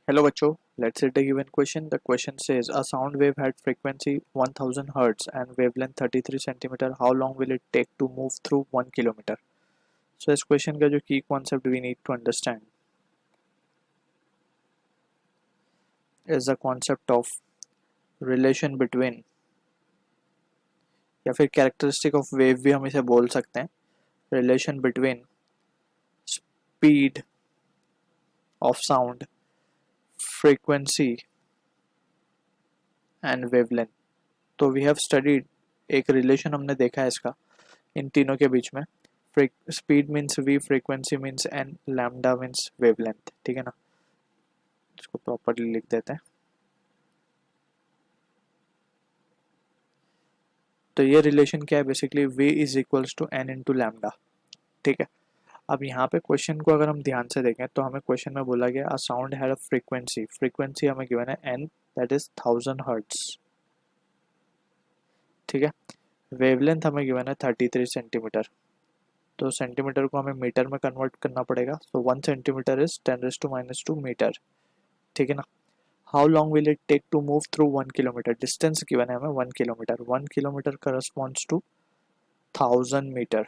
Hello बच्चों, let's read the given question. The question says a sound wave had frequency 1000 hertz and wavelength 33 centimeter. How long will it take to move through 1 kilometer? So इस question का जो key concept we need to understand is the concept of relation between या फिर characteristic of wave भी हम इसे बोल सकते हैं. Relation between speed of sound, frequency and wavelength. तो वी हैव स्टडीड एक रिलेशन हमने देखा है इसका इन तीनों के बीच में. Speed means v, frequency means n, lambda means wavelength. ठीक है ना, इसको प्रॉपर्ली लिख देते हैं. तो ये रिलेशन क्या है, basically v is equals to n into lambda. ठीक है, अब यहाँ पे क्वेश्चन को अगर हम ध्यान से देखें तो हमें क्वेश्चन में बोला गया a sound had a frequency. Frequency हमें गिवन है n, दैट इज 1000 हर्ट्ज. ठीक है, वेवलेंथ हमें गिवन है 33 सेंटीमीटर. तो सेंटीमीटर को हमें मीटर में कन्वर्ट करना पड़ेगा. So 1 centimetre is 10⁻² metre. ठीक है ना. How long will it take to move through 1 kilometre. Distance given है हमें 1 kilometre. 1 kilometre corresponds to 1000 metre.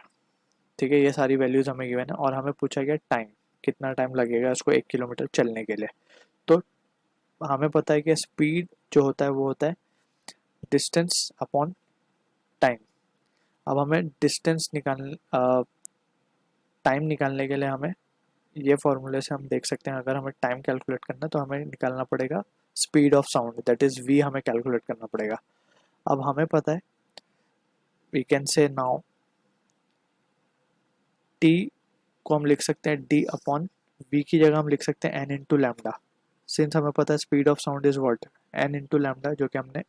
ठीक है, ये सारी वैल्यूज हमें गिवन है और हमें पूछा गया टाइम, कितना टाइम लगेगा इसको 1 किलोमीटर चलने के लिए. तो हमें पता है कि स्पीड जो होता है वो होता है डिस्टेंस अपॉन टाइम. अब हमें डिस्टेंस टाइम निकालने के लिए हमें ये फॉर्मूले से हम देख सकते हैं. अगर हमें टाइम कैलकुलेट करना है तो हमें निकालना पड़ेगा speed of sound, that is v हमें कैलकुलेट करना पड़ेगा. अब हमें पता है we can say now t को हम लिख सकते हैं d अपॉन v की जगह हम लिख सकते हैं n इंटू लैम्डा. सिंस हमें पता है speed of sound is what, n into lambda, जो कि हमने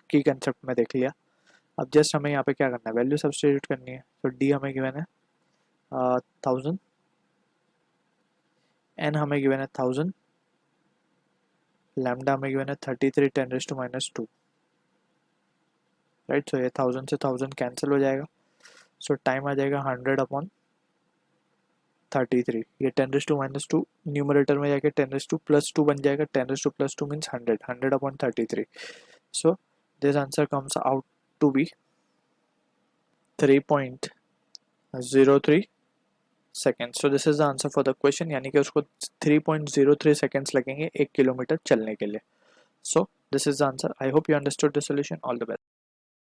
की कंसेप्ट में देख लिया. अब जस्ट हमें यहाँ पे क्या करना है, वैल्यू सब्स्टिट्यूट करनी है. तो d हमें गिवन है 1000, n हमें गिवन है 1000, लैम्डा हमें गिवन है 33 10⁻². राइट, सो ये 1000 से 1000 कैंसिल हो जाएगा. सो टाइम आ जाएगा 100 अपॉन 33. ये 10⁻² न्यूमरेटर में जाके 10⁻+2 बन जाएगा. 10⁻+2 means 100, 100 upon 33. So this answer comes out to be 3.03 seconds. So this is the answer for the question, यानी कि उसको 3.03 सेकेंड्स लगेंगे 1 किलोमीटर चलने के लिए. सो this is the answer. I hope you understood the solution. All the best.